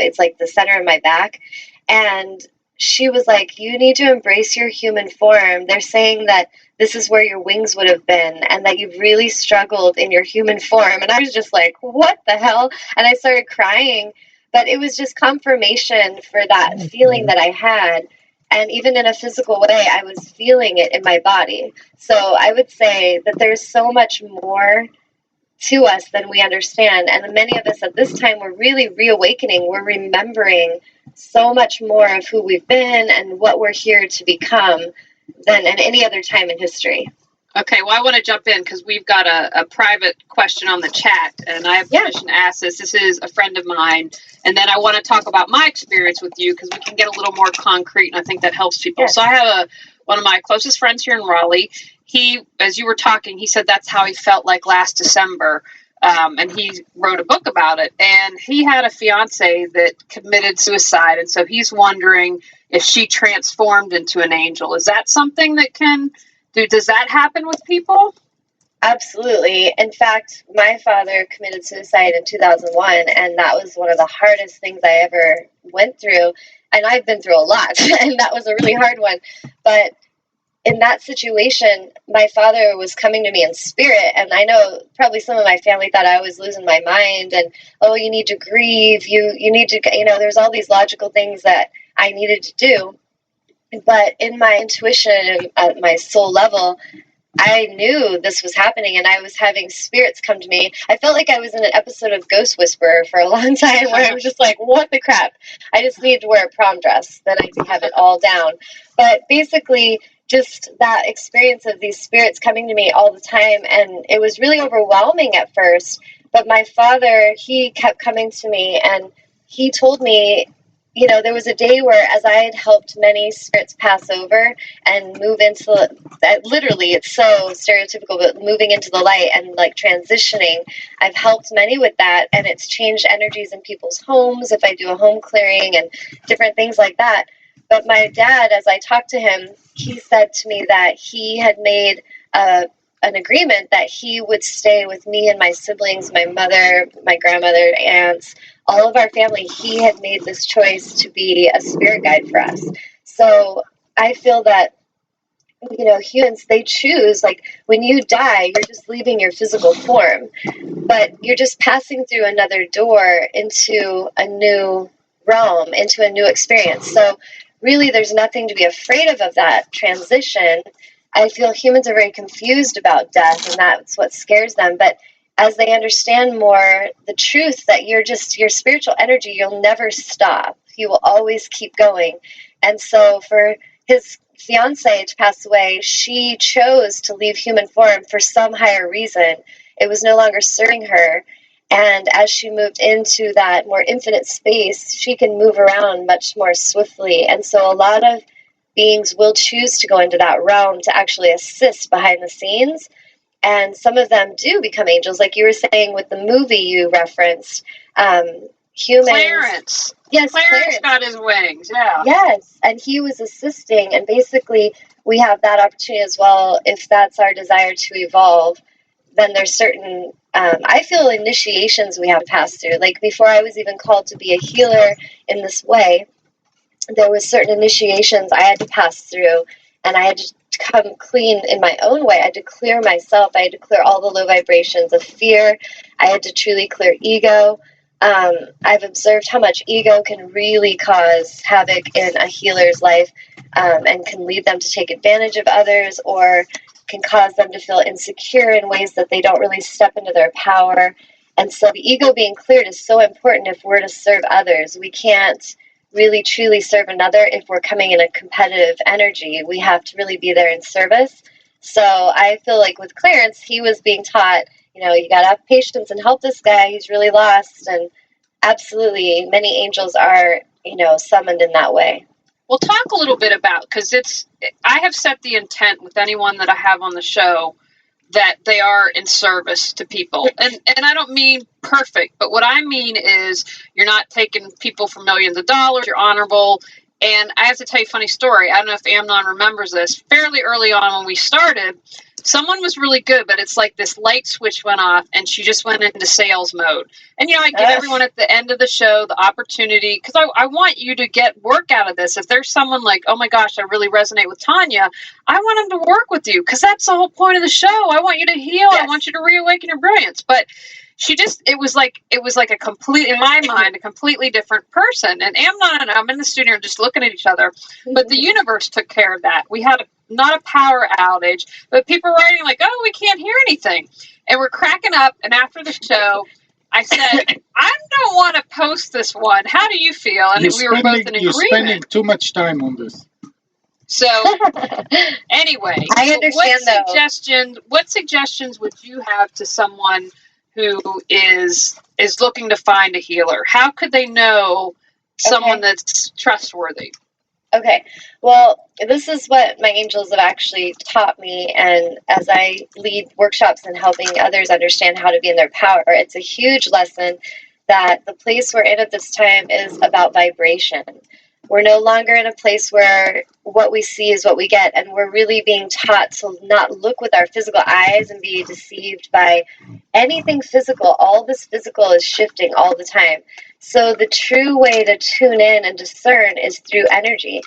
it's like the center of my back. And she was like, you need to embrace your human form. They're saying that this is where your wings would have been and that you've really struggled in your human form. And I was just like, what the hell? And I started crying. But it was just confirmation for that feeling that I had. And even in a physical way, I was feeling it in my body. So I would say that there's so much more to us than we understand. And many of us at this time, we're really reawakening. We're remembering so much more of who we've been and what we're here to become than at any other time in history. Okay, well, I want to jump in because we've got a private question on the chat, and I have permission to ask this. This is a friend of mine, and then I want to talk about my experience with you because we can get a little more concrete, and I think that helps people. Yes. So I have one of my closest friends here in Raleigh. He, as you were talking, he said that's how he felt like last December, and he wrote a book about it. And he had a fiance that committed suicide, and so he's wondering if she transformed into an angel. Is that something that can... Does that happen with people? Absolutely. In fact, my father committed suicide in 2001, and that was one of the hardest things I ever went through. And I've been through a lot, and that was a really hard one. But in that situation, my father was coming to me in spirit, and I know probably some of my family thought I was losing my mind, and, oh, you need to grieve, you need to, there's all these logical things that I needed to do. But in my intuition, at my soul level, I knew this was happening, and I was having spirits come to me. I felt like I was in an episode of Ghost Whisperer for a long time, where I was just like, what the crap? I just need to wear a prom dress, then I can have it all down. But basically, just that experience of these spirits coming to me all the time, and it was really overwhelming at first. But my father, he kept coming to me, and he told me, there was a day where, as I had helped many spirits pass over and move into, literally, it's so stereotypical, but moving into the light and like transitioning, I've helped many with that, and it's changed energies in people's homes if I do a home clearing and different things like that. But my dad, as I talked to him, he said to me that he had made an agreement that he would stay with me and my siblings, my mother, my grandmother, aunts, all of our family. He had made this choice to be a spirit guide for us. So I feel that, humans, they choose, like when you die, you're just leaving your physical form, but you're just passing through another door into a new realm, into a new experience. So really, there's nothing to be afraid of that transition. I feel humans are very confused about death, and that's what scares them. But as they understand more the truth that you're just your spiritual energy, you'll never stop. You will always keep going. And so for his fiance to pass away, she chose to leave human form for some higher reason. It was no longer serving her. And as she moved into that more infinite space, she can move around much more swiftly. And so a lot of beings will choose to go into that realm to actually assist behind the scenes. And some of them do become angels, like you were saying with the movie you referenced. Humans. Clarence. Yes, Clarence got his wings, yeah. Yes, and he was assisting, and basically we have that opportunity as well. If that's our desire to evolve, then there's certain, I feel, initiations we have to pass through. Like before I was even called to be a healer in this way, there was certain initiations I had to pass through, and I had to come clean in my own way. I had to clear myself. I had to clear all the low vibrations of fear. I had to truly clear ego. I've observed how much ego can really cause havoc in a healer's life, and can lead them to take advantage of others, or can cause them to feel insecure in ways that they don't really step into their power. And so the ego being cleared is so important if we're to serve others. We can't really truly serve another if we're coming in a competitive energy. We have to really be there in service. So I feel like with Clarence, he was being taught, you got to have patience and help this guy. He's really lost. And absolutely, many angels are, summoned in that way. Well, talk a little bit about, because I have set the intent with anyone that I have on the show that they are in service to people. And I don't mean perfect, but what I mean is you're not taking people for millions of dollars, you're honorable. And I have to tell you a funny story. I don't know if Amnon remembers this. Fairly early on when we started, someone was really good, but it's like this light switch went off and she just went into sales mode. And, I give everyone at the end of the show the opportunity, because I want you to get work out of this. If there's someone like, oh my gosh, I really resonate with Tanya, I want them to work with you, because that's the whole point of the show. I want you to heal. Yes. I want you to reawaken your brilliance. But it was like a complete, in my mind, a completely different person. And I'm in the studio just looking at each other, but the universe took care of that. We had not a power outage, but people writing like, oh, we can't hear anything. And we're cracking up. And after the show, I said, I don't want to post this one. How do you feel? And we were both in agreement. You're spending too much time on this. So anyway, I understand. What suggestions would you have to someone who is looking to find a healer? How could they know someone that's trustworthy? Okay, well, this is what my angels have actually taught me, and as I lead workshops and helping others understand how to be in their power, it's a huge lesson that the place we're in at this time is about vibration. We're no longer in a place where what we see is what we get, and we're really being taught to not look with our physical eyes and be deceived by anything physical. All this physical is shifting all the time. So the true way to tune in and discern is through energy.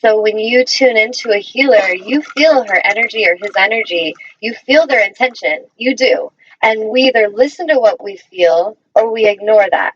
So when you tune into a healer, you feel her energy or his energy. You feel their intention. You do. And we either listen to what we feel or we ignore that.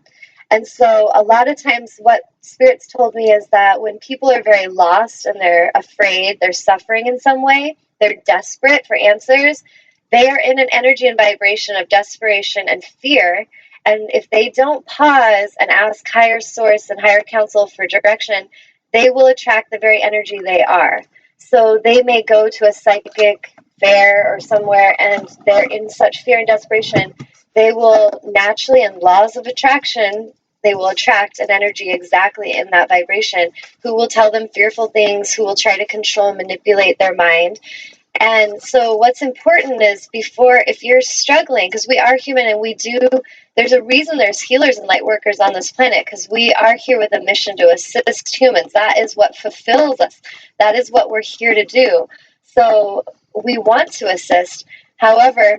And so a lot of times what spirits told me is that when people are very lost and they're afraid, they're suffering in some way, they're desperate for answers, they are in an energy and vibration of desperation and fear. And if they don't pause and ask higher source and higher counsel for direction, they will attract the very energy they are. So they may go to a psychic fair or somewhere and they're in such fear and desperation, they will naturally, in laws of attraction, they will attract an energy exactly in that vibration who will tell them fearful things, who will try to control and manipulate their mind. And so what's important is if you're struggling, because we are human and there's a reason there's healers and light workers on this planet, because we are here with a mission to assist humans. That is what fulfills us. That is what we're here to do. So we want to assist. However,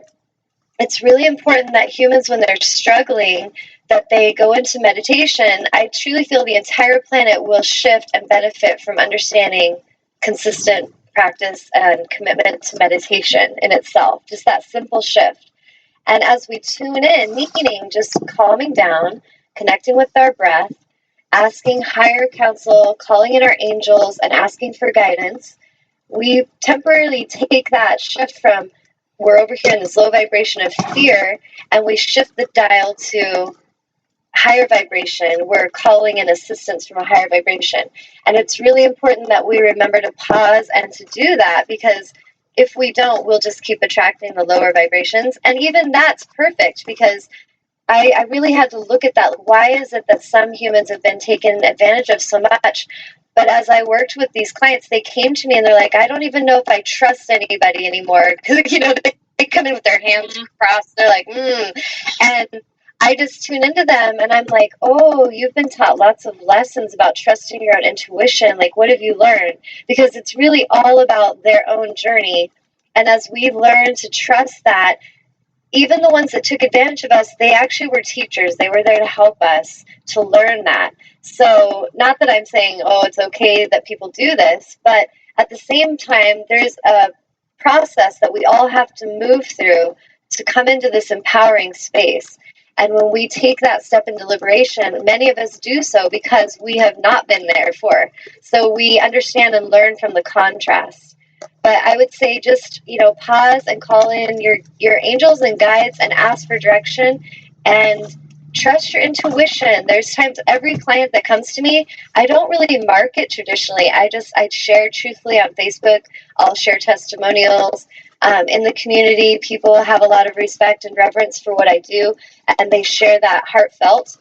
it's really important that humans, when they're struggling, that they go into meditation. I truly feel the entire planet will shift and benefit from understanding consistent practice and commitment to meditation in itself, just that simple shift. And as we tune in, meaning just calming down, connecting with our breath, asking higher counsel, calling in our angels, and asking for guidance, we temporarily take that shift from we're over here in this low vibration of fear, and we shift the dial to higher vibration. We're calling in assistance from a higher vibration. And it's really important that we remember to pause and to do that, because if we don't, we'll just keep attracting the lower vibrations. And even that's perfect, because I really had to look at that. Why is it that some humans have been taken advantage of so much? But as I worked with these clients, they came to me and they're like, I don't even know if I trust anybody anymore. Because, they come in with their hands crossed. They're like, And I just tune into them and I'm like, oh, you've been taught lots of lessons about trusting your own intuition. Like, what have you learned? Because it's really all about their own journey. And as we learn to trust that, even the ones that took advantage of us, they actually were teachers. They were there to help us to learn that. So not that I'm saying, oh, it's okay that people do this, but at the same time, there's a process that we all have to move through to come into this empowering space. And when we take that step in deliberation, many of us do so because we have not been there before. So we understand and learn from the contrast. But I would say just, pause and call in your angels and guides and ask for direction and trust your intuition. There's times every client that comes to me, I don't really market traditionally. I share truthfully on Facebook. I'll share testimonials. In the community, people have a lot of respect and reverence for what I do, and they share that heartfelt.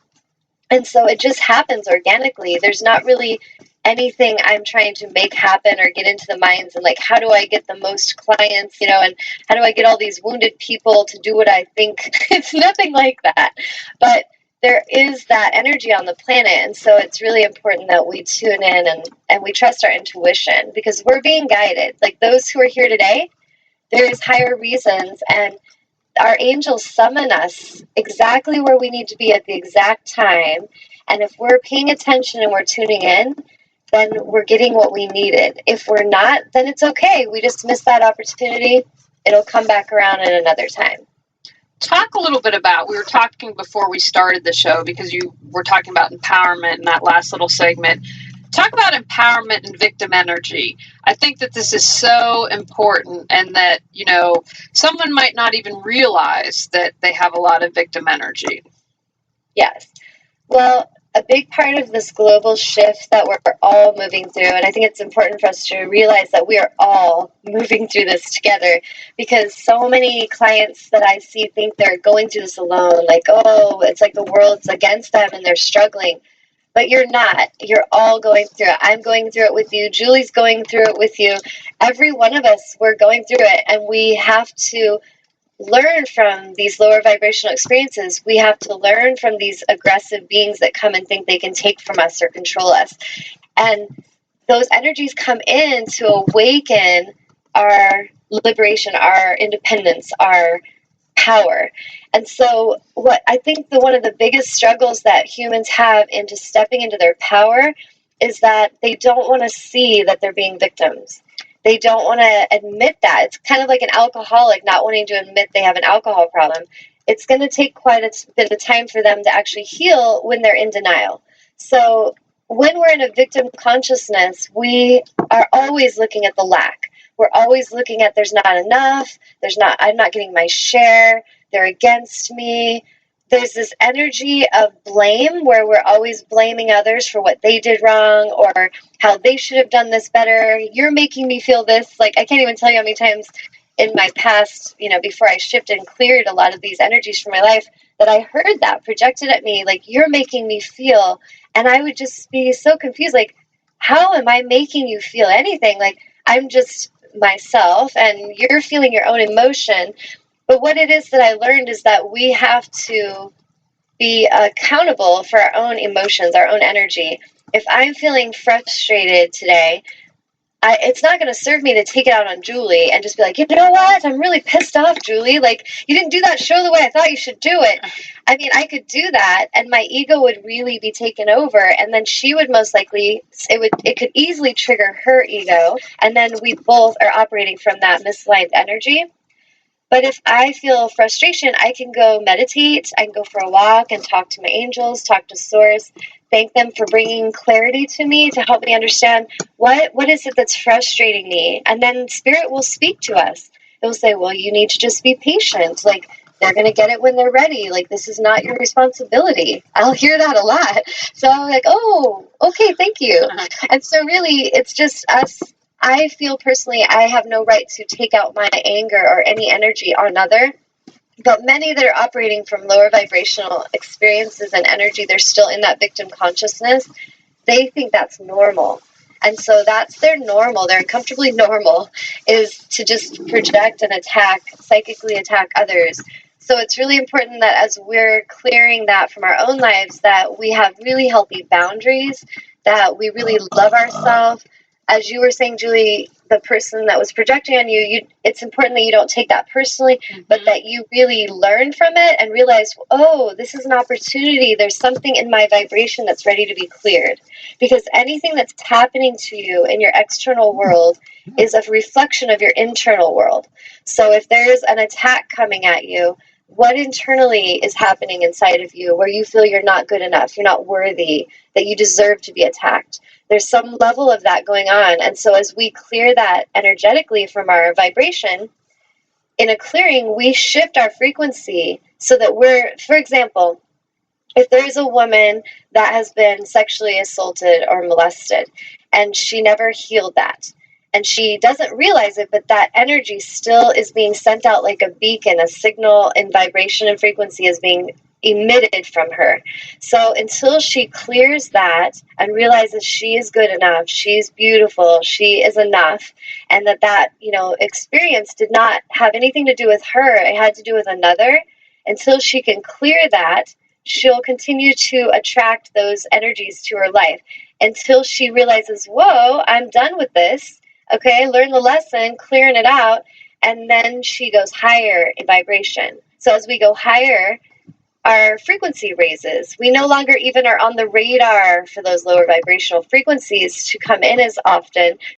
And so it just happens organically. There's not really anything I'm trying to make happen or get into the minds and how do I get the most clients, and how do I get all these wounded people to do what I think? It's nothing like that. But there is that energy on the planet. And so it's really important that we tune in and we trust our intuition, because we're being guided. Like those who are here today, There's higher reasons, and our angels summon us exactly where we need to be at the exact time. And if we're paying attention and we're tuning in, then we're getting what we needed. If we're not, then it's okay. We just missed that opportunity. It'll come back around at another time. Talk a little bit about, we were talking before we started the show, because you were talking about empowerment in that last little segment. Talk about empowerment and victim energy. I think that this is so important, and that, you know, someone might not even realize that they have a lot of victim energy. Yes. Well, a big part of this global shift that we're all moving through, and I think it's important for us to realize that we are all moving through this together, because so many clients that I see think they're going through this alone, like, oh, it's like the world's against them and they're struggling. But you're not. You're all going through it. I'm going through it with you. Julie's going through it with you. Every one of us, we're going through it, and we have to learn from these lower vibrational experiences. We have to learn from these aggressive beings that come and think they can take from us or control us. And those energies come in to awaken our liberation, our independence, our power. And so what I think one of the biggest struggles that humans have into stepping into their power is that they don't want to see that they're being victims. They don't want to admit that. It's kind of like an alcoholic not wanting to admit they have an alcohol problem. It's going to take quite a bit of time for them to actually heal when they're in denial. So when we're in a victim consciousness, we are always looking at the lack. We're always looking at there's not enough, I'm not getting my share, they're against me. There's this energy of blame where we're always blaming others for what they did wrong or how they should have done this better. You're making me feel this. Like, I can't even tell you how many times in my past, before I shifted and cleared a lot of these energies from my life, that I heard that projected at me, like, you're making me feel. And I would just be so confused, like, how am I making you feel anything? Like, I'm just myself and you're feeling your own emotion. But what it is that I learned is that we have to be accountable for our own emotions, our own energy. If I'm feeling frustrated today, it's not going to serve me to take it out on Julie and just be like, you know what? I'm really pissed off, Julie. Like, you didn't do that show the way I thought you should do it. I mean, I could do that, and my ego would really be taken over, and then she would most likely, it could easily trigger her ego, and then we both are operating from that misaligned energy. But if I feel frustration, I can go meditate, I can go for a walk and talk to my angels, talk to Source, thank them for bringing clarity to me to help me understand what is it that's frustrating me. And then Spirit will speak to us. It will say, well, you need to just be patient. Like, they're going to get it when they're ready. Like, this is not your responsibility. I'll hear that a lot. So I'm like, oh, okay, thank you. And so really, it's just us. I feel personally I have no right to take out my anger or any energy on another, but many that are operating from lower vibrational experiences and energy, they're still in that victim consciousness. They think that's normal. And so that's their normal, their uncomfortably normal, is to just project and attack, psychically attack others. So it's really important that as we're clearing that from our own lives, that we have really healthy boundaries, that we really love ourselves. As you were saying, Julie, the person that was projecting on you, it's important that you don't take that personally, but that you really learn from it and realize, oh, this is an opportunity. There's something in my vibration that's ready to be cleared. Because anything that's happening to you in your external world is a reflection of your internal world. So if there's an attack coming at you, what internally is happening inside of you where you feel you're not good enough, you're not worthy, that you deserve to be attacked? There's some level of that going on. And so as we clear that energetically from our vibration, in a clearing, we shift our frequency so that we're, for example, if there's a woman that has been sexually assaulted or molested and she never healed that, and she doesn't realize it, but that energy still is being sent out like a beacon, a signal in vibration and frequency is being emitted from her. So until she clears that and realizes she is good enough, she's beautiful, she is enough, and that experience did not have anything to do with her, it had to do with another, until she can clear that, she'll continue to attract those energies to her life until she realizes, whoa, I'm done with this. Okay, learn the lesson, clearing it out. and then she goes higher in vibration. So as we go higher, our frequency raises. We no longer even are on the radar for those lower vibrational frequencies to come in as often